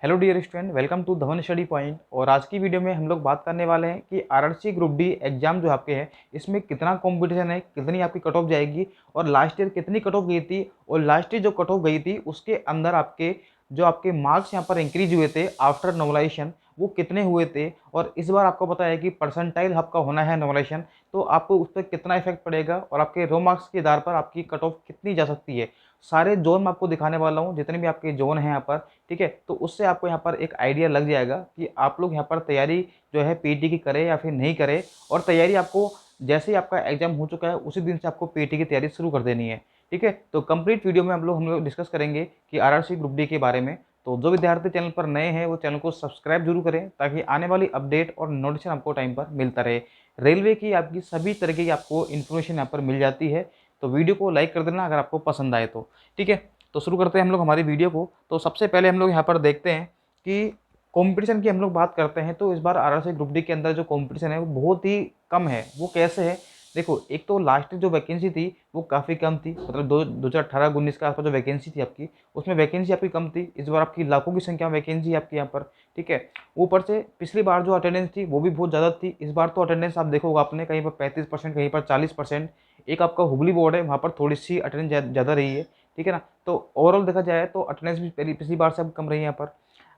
Hello dear student, welcome to Dhawan study point. और आज की वीडियो में हम लोग बात करने वाले हैं कि आरआरसी ग्रुप डी एग्जाम जो आपके हैं इसमें कितना कंपटीशन है, कितनी आपकी कट ऑफ जाएगी और लास्ट ईयर कितनी कट ऑफ गई थी और लास्ट ईयर जो कट ऑफ गई थी उसके अंदर आपके जो आपके मार्क्स यहाँ पर इंक्रीज हुए थे आफ्टर नॉर्मलाइजेशन वो कितने हुए थे। और इस बार आपको पता है कि परसेंटाइल आपका होना है नॉर्मलाइजेशन, तो आपको उस पर कितना इफेक्ट पड़ेगा और आपके रो मार्क्स के आधार पर आपकी कट ऑफ कितनी जा सकती है। सारे जोन मैं आपको दिखाने वाला हूँ, जितने भी आपके जोन हैं यहाँ पर। ठीक है, तो उससे आपको यहाँ पर एक आइडिया लग जाएगा कि आप लोग यहाँ पर तैयारी जो है पीटी की करें या फिर नहीं करें। और तैयारी आपको जैसे ही आपका एग्जाम हो चुका है उसी दिन से आपको पीटी की तैयारी शुरू कर देनी है। ठीक है, तो कंप्लीट वीडियो में हम लोग डिस्कस करेंगे कि आरआरसी ग्रुप डी के बारे में। तो जो विद्यार्थी चैनल पर नए हैं वो चैनल को सब्सक्राइब जरूर करें ताकि आने वाली अपडेट और नोटिफिकेशन आपको टाइम पर मिलता रहे। रेलवे की आपकी सभी तरीके की आपको इन्फॉर्मेशन यहाँ पर मिल जाती है। तो वीडियो को लाइक कर देना अगर आपको पसंद आए तो। ठीक है, तो शुरू करते हैं हम लोग हमारी वीडियो को। तो सबसे पहले हम लोग यहाँ पर देखते हैं कि कंपटीशन की हम लोग बात करते हैं तो इस बार आरआरसी ग्रुप डी के अंदर जो कंपटीशन है वो बहुत ही कम है। वो कैसे है, देखो, एक तो लास्ट जो वैकेंसी थी वो काफ़ी कम थी, मतलब 2018-19 के आसपास जो वैकेंसी थी आपकी उसमें वैकेंसी आपकी कम थी। इस बार आपकी लाखों की संख्या में वैकेंसी है आपकी यहाँ पर। ठीक है, ऊपर से पिछली बार जो अटेंडेंस थी वो भी बहुत ज़्यादा थी। इस बार तो अटेंडेंस आप देखोगे आपने कहीं पर 35%, कहीं पर 40%। एक आपका हुबली बोर्ड है वहाँ पर थोड़ी सी अटेंडेंस ज़्यादा रही है। ठीक है ना, तो ओवरऑल देखा जाए तो अटेंडेंस भी पिछली बार से अब कम रही है यहाँ पर।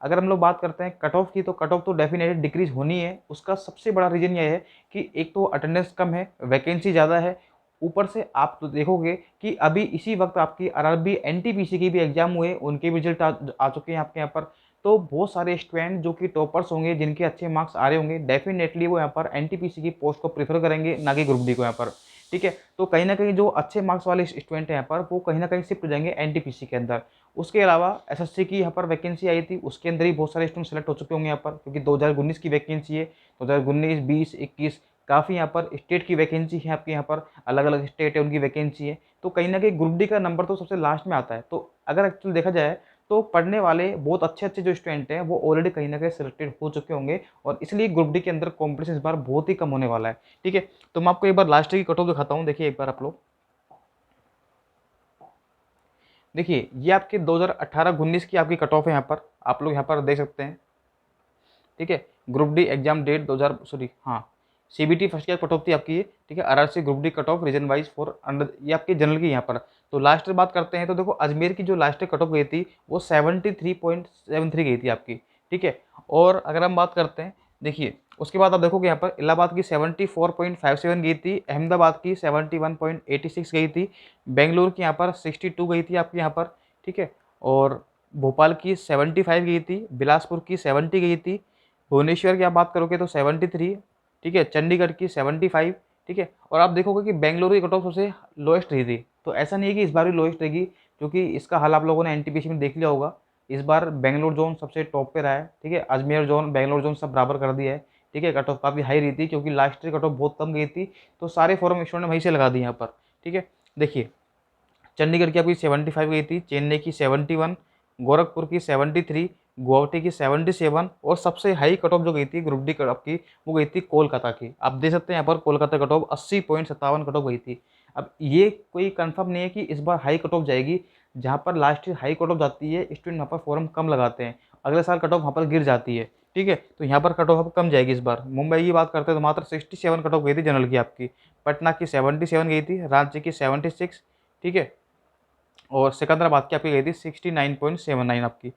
अगर हम लोग बात करते हैं कट ऑफ की, तो कट ऑफ तो डेफिनेटली डिक्रीज होनी है। उसका सबसे बड़ा रीजन यह है कि एक तो अटेंडेंस कम है, वैकेंसी ज़्यादा है, ऊपर से आप तो देखोगे कि अभी इसी वक्त आपकी आरआरबी एनटीपीसी की भी एग्जाम हुए, उनके भी रिजल्ट आ चुके हैं आपके यहाँ पर। तो बहुत सारे स्टूडेंट जो कि टॉपर्स होंगे, जिनके अच्छे मार्क्स आ रहे होंगे, डेफिनेटली वो यहाँ पर एनटीपीसी की पोस्ट को प्रीफर करेंगे, ना कि ग्रुप डी को यहाँ पर। ठीक है, तो कहीं ना कहीं जो अच्छे मार्क्स वाले स्टूडेंट हैं यहाँ पर वो कहीं ना कहीं शिफ्ट हो जाएंगे एनटीपीसी के अंदर। उसके अलावा एसएससी की यहाँ पर वैकेंसी आई थी, उसके अंदर ही बहुत सारे स्टूडेंट सेलेक्ट हो चुके होंगे यहाँ पर, क्योंकि 2019 की वैकेंसी है। 2019, 20, 21 काफ़ी यहाँ पर स्टेट की वैकेंसी है आपके यहाँ पर, अलग अलग स्टेट है उनकी वैकेंसी है। तो कहीं ना कहीं ग्रुप डी का नंबर तो सबसे लास्ट में आता है। तो अगर एक्चुअली देखा जाए तो पढ़ने वाले बहुत अच्छे अच्छे जो स्टूडेंट हैं वो ऑलरेडी कहीं ना कहीं सिलेक्टेड हो चुके होंगे, और इसलिए ग्रुप डी के अंदर कॉम्पिटिशन इस बार बहुत ही कम होने वाला है। ठीक है, तो मैं आपको एक बार लास्ट की कट ऑफ दिखाता हूँ। देखिए एक बार आप लोग देखिए, ये आपके 2018-19 की आपकी कट ऑफ है यहाँ पर, आप लोग यहाँ पर देख सकते हैं। ठीक है, group D exam date 2000 sorry हाँ, CBT first year cut off थी आपकी ये। ठीक है, RRC group D cut off region wise for under, ये आपकी जनरल की यहाँ पर। तो लास्ट बात करते हैं तो देखो, अजमेर की जो लास्ट कट ऑफ गई थी वो 73.73 गई थी आपकी। ठीक है, और अगर हम बात करते हैं, देखिए उसके बाद आप देखोगे यहाँ पर इलाहाबाद की 74.57 गई थी, अहमदाबाद की 71.86 गई थी, बेंगलुरु की यहाँ पर 62 गई थी आपकी यहाँ पर। ठीक है, और भोपाल की 75 गई थी, बिलासपुर की 70 गई थी, भुवनेश्वर की आप बात करोगे तो 73। ठीक है, चंडीगढ़ की 75। ठीक है, और आप देखोगे कि बेंगलुरु की कट ऑफ सबसे लोएस्ट रही थी। तो ऐसा नहीं है कि इस बार भी लोएस्ट रहेगी, क्योंकि इसका हाल आप लोगों ने एनटीपीसी में देख लिया होगा। इस बार बेंगलोर जोन सबसे टॉप पे रहा है। ठीक है, अजमेर जोन, बेंगलोर जोन सब बराबर कर दिया है। ठीक है, कट ऑफ काफ़ी हाई रही थी क्योंकि लास्ट ईयर कट ऑफ बहुत कम गई थी, तो सारे फॉरम स्टूडेंट ने वहीं से लगा दी यहाँ पर। ठीक है, देखिए चंडीगढ़ की आपकी 75 गई थी, चेन्नई की 71, गोरखपुर की 73, गुवाहाटी की 77, और सबसे हाई कट ऑफ जो गई थी ग्रुप डी कट ऑफ की वो गई थी कोलकाता की। आप देख सकते हैं यहाँ पर Kolkata cut off 80.57 cut off गई थी। अब ये कोई कंफर्म नहीं है कि इस बार हाई कट ऑफ जाएगी। जहाँ पर last year high cut off जाती है स्टूडेंट वहाँ पर फॉर्म कम लगाते हैं, अगले साल कट ऑफ वहाँ पर गिर जाती है। ठीक है, तो यहाँ पर कट ऑफ कम जाएगी इस बार। मुंबई की बात करते हैं तो मात्र 67 कट ऑफ गई थी जनरल की आपकी, पटना की 77 गई थी, रांची की 76। ठीक है, और सिकंदराबाद की आपकी गई थी 69.79 आपकी।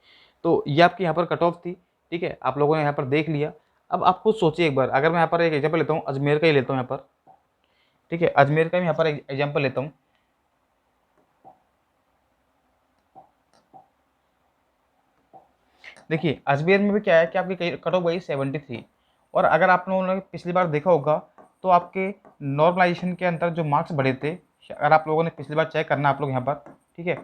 तो ये आपकी यहाँ पर कट ऑफ थी। ठीक है, आप लोगों ने यहाँ पर देख लिया। अब आप खुद सोचिए एक बार, अगर मैं यहाँ पर एक एग्जाम्पल लेता हूँ, अजमेर का ही लेता हूँ यहाँ पर। ठीक है, अजमेर का भी यहाँ पर एक एग्जाम्पल लेता हूँ। देखिए अजमेर में भी क्या है कि आपकी कट ऑफ गई 73, और अगर आप लोगों ने पिछली बार देखा होगा तो आपके नॉर्मलाइजेशन के अंदर जो मार्क्स बढ़े थे, अगर आप लोगों ने पिछली बार चेक करना आप लोग यहाँ पर। ठीक है,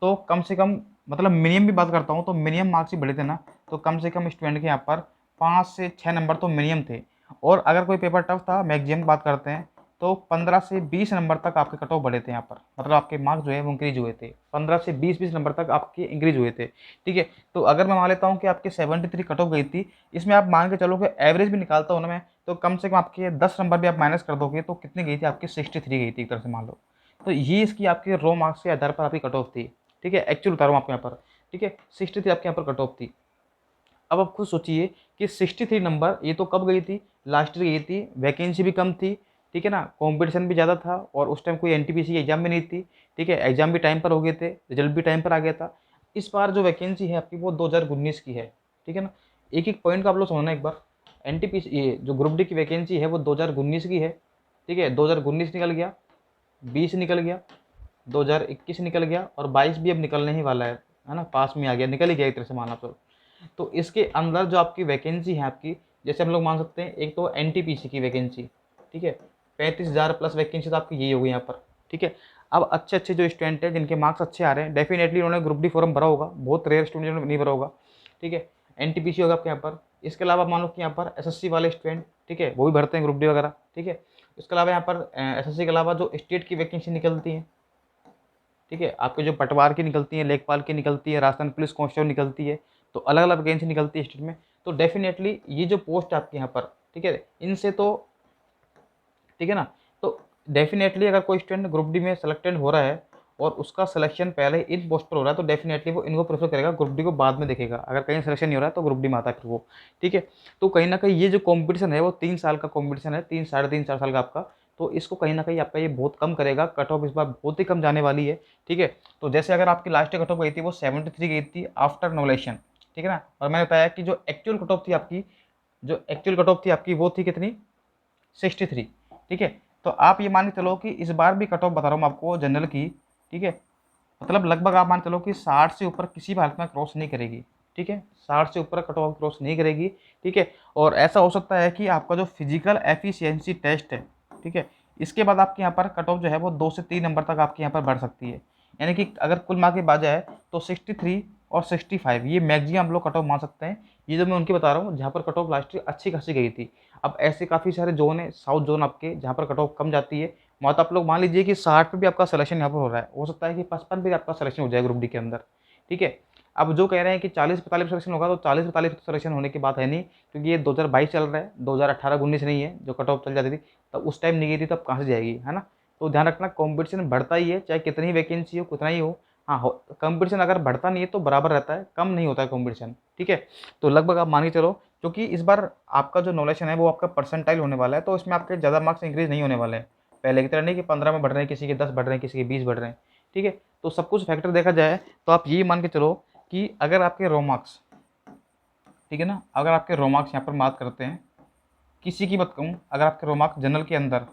तो कम से कम, मतलब मिनिमम भी बात करता हूँ तो मिनिमम मार्क्स ही बढ़े थे ना, तो कम से कम स्टूडेंट के यहाँ पर 5 से 6 नंबर तो मिनिमम थे। और अगर कोई पेपर टफ था, मैक्सिमम बात करते हैं, तो 15 से 20 नंबर तक आपके कट ऑफ बढ़े थे यहाँ पर, मतलब आपके मार्क्स जो है वो इंक्रीज हुए थे, 15 से 20 नंबर तक आपके इंक्रीज हुए थे। ठीक है, तो अगर मैं मान लेता हूँ कि आपके 73 कट ऑफ गई थी, इसमें आप मान के चलो कि एवरेज भी निकालता हूँ ना मैं, तो कम से कम आपके 10 नंबर भी आप माइनस कर दोगे तो कितनी गई थी आपकी 63 गई थी एक तरह से मान लो। तो ये इसकी आपके रो मार्क्स के आधार पर आपकी कट ऑफ थी। ठीक है, एक्चुअल बता रहा हूँ आपको यहाँ पर। ठीक है, 63 आपके यहाँ पर कट ऑफ थी। अब आप खुद सोचिए कि 63 नंबर ये तो कब गई थी, लास्ट ईयर गई थी, वैकेंसी भी कम थी, ठीक है ना, कंपटीशन भी ज़्यादा था और उस टाइम कोई एनटीपीसी एग्जाम भी नहीं थी, ठीक है, एग्जाम भी टाइम पर हो गए थे, रिजल्ट भी टाइम पर आ गया था। इस बार जो वैकेंसी है आपकी वो 2019 की है, ठीक है ना। एक एक पॉइंट का आप लोग समझना एक बार। एनटीपीसी ये जो ग्रुप डी की वैकेंसी है वो 2019 की है, ठीक है, 2019 निकल गया, 20 निकल गया, 2021 निकल गया और 22 भी अब निकलने ही वाला है ना, पास में आ गया, निकल ही गया एक तरह से माना तो इसके अंदर जो आपकी वैकेंसी है आपकी, जैसे हम लोग मान सकते हैं एक तो एनटीपीसी की वैकेंसी, ठीक है, 35,000 प्लस वैकेंसी तो आपकी यही होगी यहाँ पर, ठीक है। अब अच्छे अच्छे जो स्टूडेंट हैं जिनके मार्क्स अच्छे आ रहे हैं, डेफिनेटली उन्होंने ग्रुप डी फॉर्म भरा होगा, बहुत रेयर स्टूडेंट ने नहीं भरा होगा, ठीक है, एनटीपीसी होगा आपके यहाँ पर। इसके अलावा मान लो कि यहाँ पर एसएससी वाले स्टूडेंट, ठीक है, वो भी भरते हैं ग्रुप डी वगैरह, ठीक है। इसके अलावा यहाँ पर एसएससी के अलावा जो स्टेट की वैकेंसी निकलती है, ठीक है, आपके जो पटवार की निकलती है, लेखपाल की निकलती है, राजस्थान पुलिस कांस्टेबल निकलती है, तो अलग अलग वैकेंसी निकलती है स्टेट में। तो डेफिनेटली ये जो पोस्ट आपके यहाँ पर, ठीक है, इनसे तो, ठीक है ना, तो डेफिनेटली अगर कोई स्टूडेंट ग्रुप डी में सेलेक्टेड हो रहा है और उसका सिलेक्शन पहले इन पोस्ट पर हो रहा है तो डेफिनेटली वो इनको प्रेफर करेगा, ग्रुप डी को बाद में देखेगा। अगर कहीं सिलेक्शन नहीं हो रहा है तो ग्रुप डी में आता है फिर वो, ठीक है। तो कहीं ना कहीं ये जो कॉम्पिटिशन है वो 3 साल का कॉम्पिटिशन है, 3 साढ़े 3 4 साल का आपका, तो इसको कहीं ना कहीं आपका ये बहुत कम करेगा। कट ऑफ इस बार बहुत ही कम जाने वाली है, ठीक है। तो जैसे अगर आपकी लास्ट कट ऑफ गई थी वो 73 गई थी आफ्टर नोवेलेशन, ठीक है ना, और मैंने बताया कि जो एक्चुअल कट ऑफ थी आपकी, जो एक्चुअल कट ऑफ थी आपकी वो थी कितनी, 63, ठीक है। तो आप ये मान के चलो कि इस बार भी कट ऑफ बता रहा हूँ आपको जनरल की, ठीक है, मतलब लगभग आप मान चलो कि 60 से ऊपर किसी भी हालत में क्रॉस नहीं करेगी, ठीक है, 60 से ऊपर कट ऑफ क्रॉस नहीं करेगी, ठीक है। और ऐसा हो सकता है कि आपका जो फिजिकल एफिशिएंसी टेस्ट है, ठीक है, इसके बाद आपके यहाँ पर कट ऑफ जो है वो 2 से 3 नंबर तक आपके यहाँ पर बढ़ सकती है। यानी कि अगर कुल मार्क की बात जाए तो 63 और 65 ये मैक्सिमम हम लोग कट ऑफ मान सकते हैं। ये जो मैं उनकी बता रहा हूँ जहाँ पर कट ऑफ लास्ट ईयर अच्छी खासी गई थी। अब ऐसे काफ़ी सारे जोन है, साउथ जोन आपके जहाँ पर कट ऑफ कम जाती है, वहाँ तो आप लोग मान लीजिए कि 60 पे भी आपका सिलेक्शन यहाँ पर हो रहा है, हो सकता है कि 55 पे भी आपका सिलेक्शन हो जाए ग्रुप डी के अंदर, ठीक है। अब जो कह रहे हैं कि 40-45 सिलेक्शन होगा, तो 40-45 सिलेक्शन होने की बात है नहीं, क्योंकि ये 2022 चल रहा है, 2018-19 नहीं है जो कट ऑफ चल जाती थी, तो उस टाइम नहीं गई थी, तो अब कहाँ से जाएगी, है ना। तो ध्यान रखना कंपटीशन बढ़ता ही है, चाहे कितनी ही वैकेंसी हो, कितना ही हो। हाँ हो, कंपटीशन अगर बढ़ता नहीं है तो बराबर रहता है, कम नहीं होता है कंपटीशन, ठीक है। तो लगभग आप मान के चलो, क्योंकि इस बार आपका जो नॉलेज है वो आपका परसेंटाइल होने वाला है, तो इसमें आपके ज़्यादा मार्क्स इंक्रीज नहीं होने वाले हैं, पहले की तरह नहीं कि 15 में बढ़ रहे हैं, किसी के 10 बढ़ रहे हैं, किसी के 20 बढ़ रहे हैं, ठीक है। तो सब कुछ फैक्टर देखा जाए तो आप यही मान के चलो कि अगर आपके रो मार्क्स, ठीक है ना, अगर आपके रो मार्क्स यहाँ पर बात करते हैं, किसी की बात कहूँ, अगर आपके रो मार्क्स जनरल के अंदर,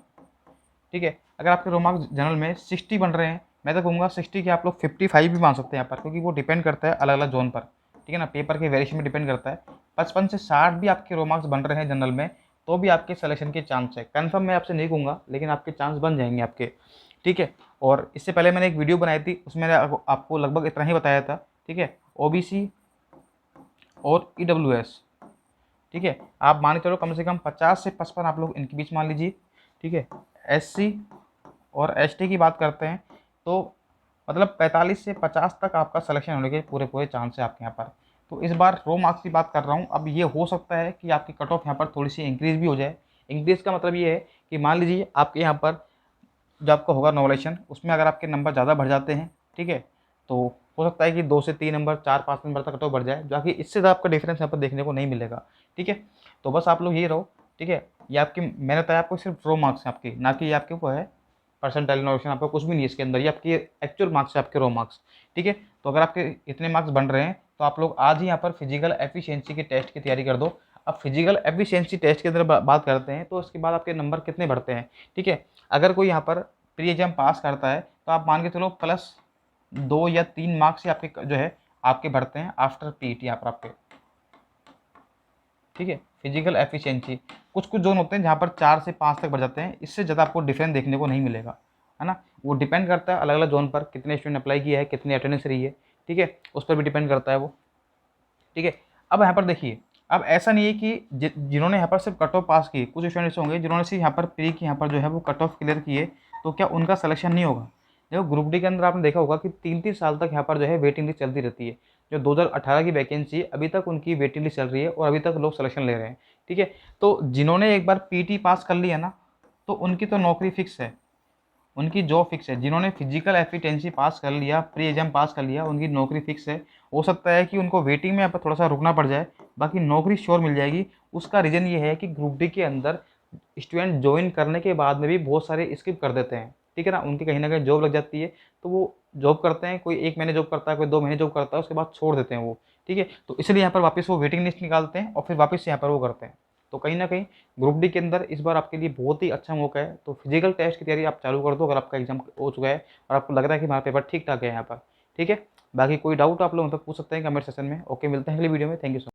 ठीक है, अगर आपके रो मार्क्स जनरल में 60 बन रहे हैं, मैं तो कहूँगा 60 के आप लोग 55 भी मान सकते हैं यहाँ पर, क्योंकि वो डिपेंड करता है अलग अलग जोन पर, ठीक है ना, पेपर के वेरिएशन में डिपेंड करता है। 55 से 60 भी आपके रो मार्क्स बन रहे हैं जनरल में, तो भी आपके सिलेक्शन के चांस है, कन्फर्म मैं आपसे नहीं कहूँगा, लेकिन आपके चांस बन जाएंगे आपके, ठीक है। और इससे पहले मैंने एक वीडियो बनाई थी, उसमें मैंने आपको लगभग इतना ही बताया था, ठीक है, ओबीसी और ईडब्ल्यूएस, ठीक है, आप मान के चलो कम से कम 50 से 55 आप लोग इनके बीच मान लीजिए, ठीक है। एससी और एसटी की बात करते हैं तो मतलब 45 से 50 तक आपका सिलेक्शन होने के पूरे पूरे चांस है आपके यहाँ पर। तो इस बार रो मार्क्स की बात कर रहा हूँ, अब ये हो सकता है कि आपकी कट ऑफ यहाँ पर थोड़ी सी इंक्रीज़ भी हो जाए। इंक्रीज़ का मतलब ये है कि मान लीजिए आपके यहाँ पर जो आपका होगा नॉवलेशन, उसमें अगर आपके नंबर ज़्यादा बढ़ जाते हैं, ठीक है, तो हो सकता है कि 2 से 3 नंबर, 4-5 नंबर तक कट ऑफ बढ़ जाए, जो कि इससे ज़्यादा आपका डिफरेंस यहाँ पर देखने को नहीं मिलेगा, ठीक है। तो बस आप लोग ये रहो, ठीक है, ये आपकी मैंने बताया आपको सिर्फ रो मार्क्स हैं आपकी, ना कि ये आपके वो है परसेंटाइल नोटेशन, आपका कुछ भी नहीं है इसके अंदर, ये आपकी एक्चुअल मार्क्स है आपके रो मार्क्स, ठीक है। तो अगर आपके इतने मार्क्स बन रहे हैं तो आप लोग आज ही यहाँ पर फिजिकल एफिशिएंसी के टेस्ट की तैयारी कर दो। अब फिजिकल एफिशिएंसी टेस्ट के अंदर बात करते हैं तो उसके बाद आपके नंबर कितने बढ़ते हैं, ठीक है। अगर कोई यहाँ पर प्री एग्जाम पास करता है तो आप मान के चलो +2 या 3 मार्क्स ही आपके जो है आपके बढ़ते हैं आफ्टर पीईटी यहाँ पर आपके, ठीक है। फिजिकल एफिशिएंसी कुछ कुछ जोन होते हैं जहाँ पर 4 से 5 तक बढ़ जाते हैं, इससे ज़्यादा आपको डिफरेंस देखने को नहीं मिलेगा, है ना। वो डिपेंड करता है अलग अलग जोन पर, कितने स्टूडेंट अप्लाई किया है, कितनी अटेंडेंस रही है, ठीक है, उस पर भी डिपेंड करता है वो, ठीक है। अब यहाँ पर देखिए, अब ऐसा नहीं है कि जिन्होंने यहाँ पर सिर्फ कट ऑफ पास की, कुछ स्टूडेंट्स होंगे जिन्होंने सिर्फ यहाँ पर प्री की यहाँ पर जो है वो कट ऑफ क्लियर किए, तो क्या उनका सिलेक्शन नहीं होगा। देखो ग्रुप डी के अंदर आपने देखा होगा कि 3-3 साल तक यहाँ पर जो है वेटिंग लिस्ट चलती रहती है। जो 2018 की वैकेंसी अभी तक उनकी वेटिंग लिस्ट चल रही है और अभी तक लोग सिलेक्शन ले रहे हैं, ठीक है। तो जिन्होंने एक बार पीटी पास कर लिया ना, तो उनकी तो नौकरी फिक्स है, उनकी जॉब फिक्स है। जिन्होंने फिजिकल एफिशिएंसी पास कर लिया, प्री एग्जाम पास कर लिया, उनकी नौकरी फिक्स है। हो सकता है कि उनको वेटिंग में यहाँ पर थोड़ा सा रुकना पड़ जाए, बाकी नौकरी श्योर मिल जाएगी। उसका रीज़न ये है कि ग्रुप डी के अंदर स्टूडेंट ज्वाइन करने के बाद में भी बहुत सारे स्किप कर देते हैं, ठीक है ना। उनकी कहीं ना कहीं जॉब लग जाती है, तो वो जॉब करते हैं, कोई 1 महीने जॉब करता है, कोई 2 महीने जॉब करता है, उसके बाद छोड़ देते हैं वो, ठीक है। तो इसलिए यहाँ पर वापस वो वेटिंग लिस्ट निकालते हैं और फिर वापस से यहाँ पर वो करते हैं। तो कहीं ना कहीं ग्रुप डी के अंदर इस बार आपके लिए बहुत ही अच्छा मौका है। तो फिजिकल टेस्ट की तैयारी आप चालू कर दो अगर आपका एग्जाम हो चुका है और आपको लग रहा है कि हमारा पेपर ठीक ठाक है यहाँ पर, ठीक है। बाकी कोई डाउट आप लोग मतलब पूछ सकते हैं कमेंट सेक्शन में। ओके, मिलते हैं अगली वीडियो में। Thank you so much.